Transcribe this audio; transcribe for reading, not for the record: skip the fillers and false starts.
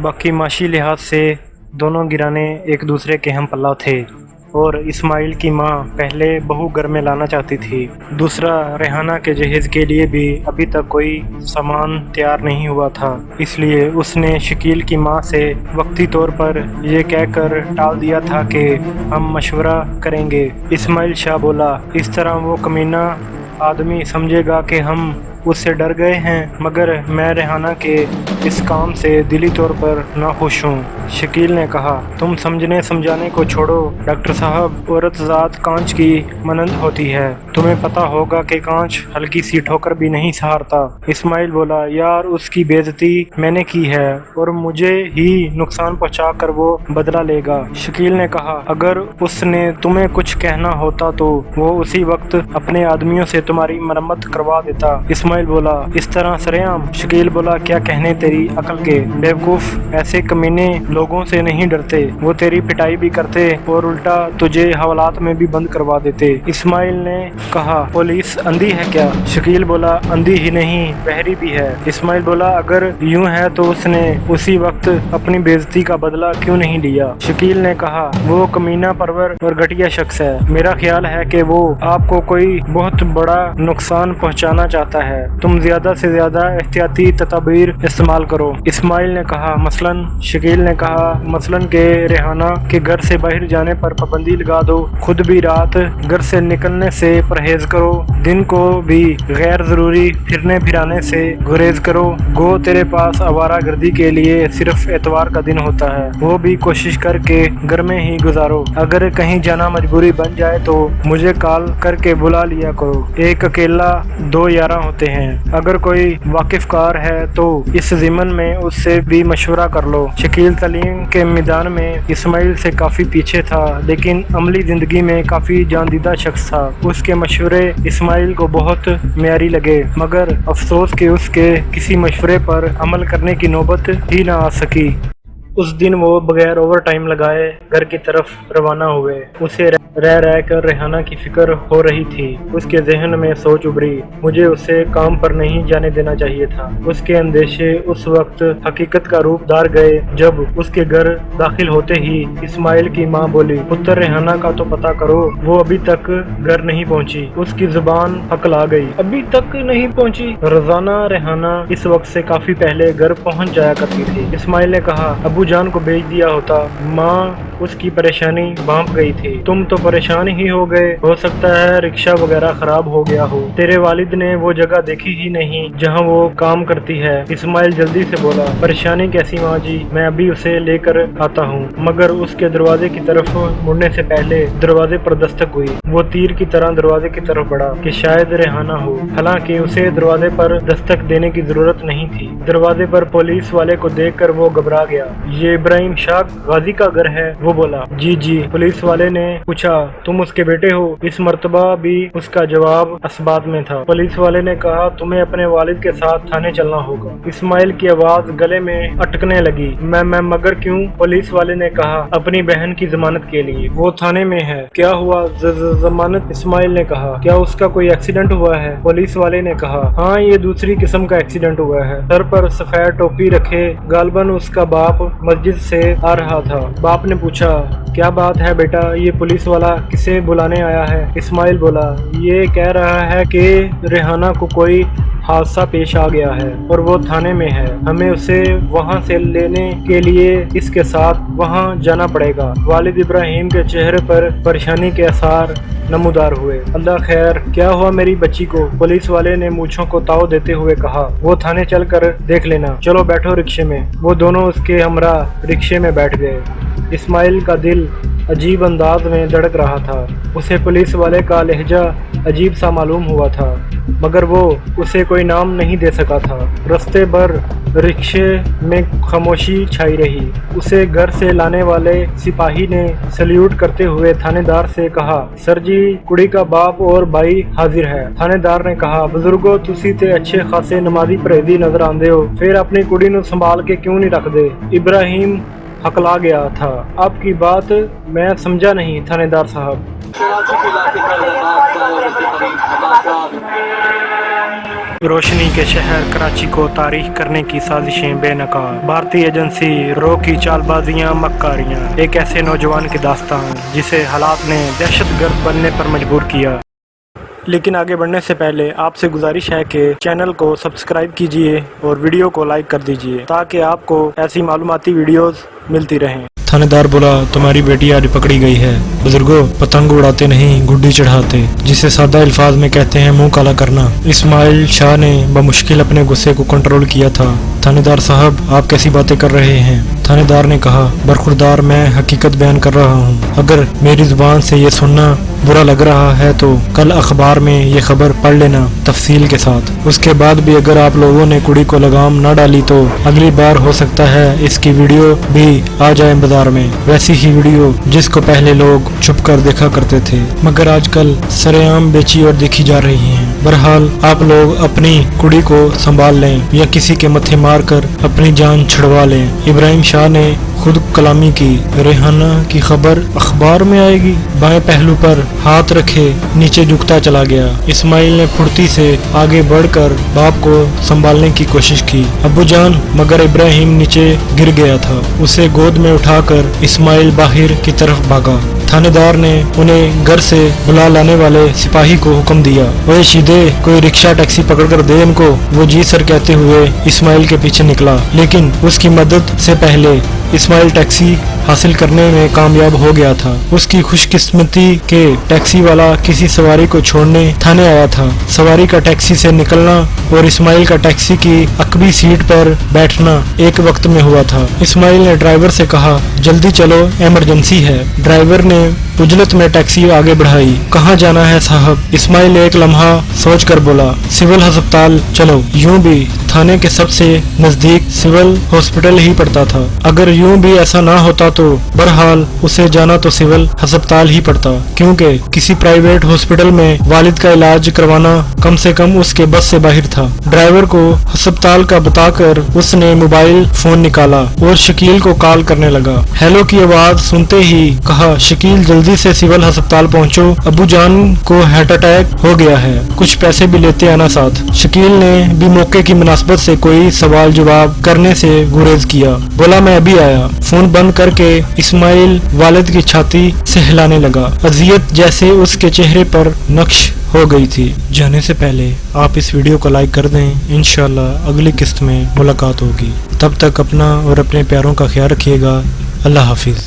बाकी माशी लिहाज से दोनों गिराने एक दूसरे के हम पल्ला थे और इस्माइल की माँ पहले बहू घर में लाना चाहती थी। दूसरा, रेहाना के जहेज़ के लिए भी अभी तक कोई सामान तैयार नहीं हुआ था, इसलिए उसने शकील की माँ से वक्ती तौर पर ये कहकर टाल दिया था कि हम मशवरा करेंगे। इस्माइल शाह बोला, इस तरह वो कमीना आदमी समझेगा कि हम उससे डर गए हैं, मगर मैं रेहाना के इस काम से दिली तौर पर नाखुश हूँ। शकील ने कहा, तुम समझने समझाने को छोड़ो डॉक्टर साहब, औरत ज़ात कांच की मनंद होती है, तुम्हें पता होगा कि कांच हल्की सी ठोकर भी नहीं सहारता। इस्माइल बोला, यार उसकी बेइज्जती मैंने की है और मुझे ही नुकसान पहुँचा कर वो बदला लेगा। शकील ने कहा, अगर उसने तुम्हें कुछ कहना होता तो वो उसी वक्त अपने आदमियों से तुम्हारी मरम्मत करवा देता। इस्माइल बोला, इस तरह सरेआम? शकील बोला, क्या कहने तेरी अकल के बेवकूफ़, ऐसे कमीने लोगों से नहीं डरते, वो तेरी पिटाई भी करते और उल्टा तुझे हवालात में भी बंद करवा देते। इस्माइल ने कहा, पुलिस अंधी है क्या? शकील बोला, अंधी ही नहीं बहरी भी है। इस्माइल बोला, अगर यूं है तो उसने उसी वक्त अपनी बेइज्जती का बदला क्यों नहीं लिया? शकील ने कहा, वो कमीना परवर और घटिया शख्स है, मेरा ख्याल है कि वो आपको कोई बहुत बड़ा नुकसान पहुंचाना चाहता है, तुम ज्यादा से ज्यादा एहतियाती तदबीर इस्तेमाल करो। इस्माइल ने कहा, मसलन? शकील ने कहा, मसलन के रेहाना के घर से बाहर जाने पर पाबंदी लगा दो, खुद भी रात घर से निकलने से परहेज करो, दिन को भी गैर जरूरी फिरने फिराने से गुरेज करो, गो तेरे पास आवारा गर्दी के लिए सिर्फ एतवार का दिन होता है, वो भी कोशिश करके घर में ही गुजारो, अगर कहीं जाना मजबूरी बन जाए तो मुझे कॉल करके बुला लिया करो, एक अकेला दो यारा होते हैं, अगर कोई वाकिफकार है तो इस ज़िमन में उससे भी मशवरा कर लो। शकील तालीम के मैदान में इस्माइल से काफ़ी पीछे था, लेकिन अमली ज़िंदगी में काफ़ी जानीदा शख्स था। उसके मशवरे इस्माइल को बहुत म्यारी लगे, मगर अफसोस कि उसके किसी मशवरे पर अमल करने की नौबत ही ना आ सकी। उस दिन वो बगैर ओवर टाइम लगाए घर की तरफ रवाना हुए। उसे रह रह कर रेहाना की फिक्र हो रही थी। उसके जहन में सोच उभरी, मुझे उसे काम पर नहीं जाने देना चाहिए था। उसके अंदेशे उस वक्त हकीकत का रूप धार गए जब उसके घर दाखिल होते ही इस्माइल की माँ बोली, पुत्र रेहाना का तो पता करो, वो अभी तक घर नहीं पहुँची। उसकी जुबान हकला गई, अभी तक नहीं पहुँची? रोजाना रेहाना इस वक्त से काफी पहले घर पहुँच जाया करती थी। इस्माइल ने कहा, अबू जान को भेज दिया होता। माँ उसकी परेशानी भांप गई थी। तुम तो परेशान ही हो गए, हो सकता है रिक्शा वगैरह खराब हो गया हो। तेरे वालिद ने वो जगह देखी ही नहीं जहाँ वो काम करती है। इस्माइल जल्दी से बोला, परेशानी कैसी माँ जी, मैं अभी उसे लेकर आता हूँ। मगर उसके दरवाजे की तरफ मुड़ने से पहले दरवाजे पर दस्तक हुई। वो तीर की तरह दरवाजे की तरफ बढ़ा कि शायद रेहाना हो, हालांकि उसे दरवाजे पर दस्तक देने की जरूरत नहीं थी। दरवाजे पर पुलिस वाले को देखकर वो घबरा गया। ये इब्राहिम शाह गाजी का घर है? वो बोला, जी जी। पुलिस वाले ने पूछा, तुम उसके बेटे हो? इस मर्तबा भी उसका जवाब असबात में था। पुलिस वाले ने कहा, तुम्हें अपने वालिद के साथ थाने चलना होगा। इस्माइल की आवाज गले में अटकने लगी। मैं मगर क्यों? पुलिस वाले ने कहा, अपनी बहन की जमानत के लिए। वो थाने में है। क्या हुआ? जमानत? इस्माइल ने कहा, क्या उसका कोई एक्सीडेंट हुआ है? पुलिस वाले ने कहा, हाँ, ये दूसरी किस्म का एक्सीडेंट हुआ है। सर पर सफेद टोपी रखे गालबन उसका बाप मस्जिद से आ रहा था। बाप ने पूछा, क्या बात है बेटा, ये पुलिस वाला किसे बुलाने आया है? इस्माइल बोला, ये कह रहा है कि रेहाना को कोई हादसा पेश आ गया है और वो थाने में है, हमें उसे वहाँ से लेने के लिए इसके साथ वहाँ जाना पड़ेगा। वालिद इब्राहिम के चेहरे पर परेशानी के आसार नमूदार हुए। अल्लाह खैर, क्या हुआ मेरी बच्ची को? पुलिस वाले ने मूंछों को ताव देते हुए कहा, वो थाने चल कर देख लेना। चलो बैठो रिक्शे में। वो दोनों उसके हमरा रिक्शे में बैठ गए। इस्माइल का दिल अजीब अंदाज में धड़क रहा था। उसे पुलिस वाले का लहजा अजीब सा मालूम हुआ था, मगर वो उसे कोई नाम नहीं दे सका था। रास्ते भर रिक्शे में खामोशी छाई रही। उसे घर से लाने वाले सिपाही ने सल्यूट करते हुए थानेदार से कहा, सर जी, कुड़ी का बाप और भाई हाजिर है। थानेदार ने कहा, बुजुर्गो, तुसी ते अच्छे खासे नमाजी परहेजी नजर आंदे हो, फिर अपनी कुड़ी नूं संभाल के क्यों नहीं रखदे? इब्राहिम हकला गया था। आपकी बात मैं समझा नहीं थानेदार साहब। रोशनी के शहर कराची को तारीख करने की साजिशें बेनकाब, भारतीय एजेंसी रो की चालबाजियां मक्कारियां, एक ऐसे नौजवान की दास्तान जिसे हालात ने दहशतगर्द बनने पर मजबूर किया। लेकिन आगे बढ़ने से पहले आपसे गुजारिश है कि चैनल को सब्सक्राइब कीजिए और वीडियो को लाइक कर दीजिए ताकि आपको ऐसी मालूमाती वीडियोस मिलती रहें। थानेदार बोला, तुम्हारी बेटी आज पकड़ी गई है। बुजुर्गों, पतंग उड़ाते नहीं गुड्डी चढ़ाते, जिसे सादा अल्फाज में कहते हैं मुंह काला करना। इस्माइल शाह ने बमुश्किल अपने गुस्से को कंट्रोल किया था। थानेदार साहब, आप कैसी बातें कर रहे हैं? थानेदार ने कहा, बरखुरदार, मैं हकीकत बयान कर रहा हूँ। अगर मेरी जुबान से ये सुनना बुरा लग रहा है तो कल अखबार में ये खबर पढ़ लेना तफसील के साथ। उसके बाद भी अगर आप लोगों ने कुड़ी को लगाम न डाली तो अगली बार हो सकता है इसकी वीडियो भी आ जाए बाजार में, वैसी ही वीडियो जिसको पहले लोग छुप कर देखा करते थे मगर आजकल सरेआम बेची और देखी जा रही हैं। बहरहाल आप लोग अपनी कुड़ी को संभाल लें या किसी के मत्थे मार कर अपनी जान छुड़वा लें। इब्राहिम शाह ने खुद कलामी की, रेहाना की खबर अखबार में आएगी। बाएं पहलू पर हाथ रखे नीचे झुकता चला गया। इस्माइल ने फुर्ती से आगे बढ़कर बाप को संभालने की कोशिश की। अब्बू जान, मगर इब्राहिम नीचे गिर गया था। उसे गोद में उठाकर इस्माइल बाहर की तरफ भागा। थानेदार ने उन्हें घर से बुला लाने वाले सिपाही को हुक्म दिया, ओए शीदे, कोई रिक्शा टैक्सी पकड़ कर दे इनको। वो जी सर कहते हुए इस्माइल के पीछे निकला, लेकिन उसकी मदद से पहले इस्माइल टैक्सी हासिल करने में कामयाब हो गया था। उसकी खुशकिस्मती के टैक्सी वाला किसी सवारी को छोड़ने थाने आया था। सवारी का टैक्सी से निकलना और इस्माइल का टैक्सी की अकबी सीट पर बैठना एक वक्त में हुआ था। इस्माइल ने ड्राइवर से कहा, जल्दी चलो, इमरजेंसी है। ड्राइवर ने उजलत में टैक्सी आगे बढ़ाई। कहाँ जाना है साहब? इस्माइल एक लम्हा सोच कर बोला, सिविल अस्पताल चलो। यूं भी थाने के सबसे नजदीक सिविल हॉस्पिटल ही पड़ता था। अगर यूं भी ऐसा ना होता तो बहरहाल उसे जाना तो सिविल अस्पताल ही पड़ता, क्योंकि किसी प्राइवेट हॉस्पिटल में वालिद का इलाज करवाना कम से कम उसके बस से बाहर था। ड्राइवर को अस्पताल का बताकर उसने मोबाइल फोन निकाला और शकील को कॉल करने लगा। हेलो की आवाज सुनते ही कहा, शकील जल्दी से सिविल अस्पताल पहुंचो, अबू जान को हार्ट अटैक हो गया है, कुछ पैसे भी लेते आना साथ। शकील ने भी मौके की मुनासबत से कोई सवाल जवाब करने से गुरेज किया। बोला, मैं अभी आया। फोन बंद करके इस्माइल वालिद की छाती से हिलाने लगा। अजियत जैसे उसके चेहरे पर नक्श हो गई थी। जाने से पहले आप इस वीडियो को लाइक कर दें। इंशाल्लाह अगली किस्त में मुलाकात होगी। तब तक अपना और अपने प्यारों का ख्याल रखिएगा। अल्लाह हाफिज।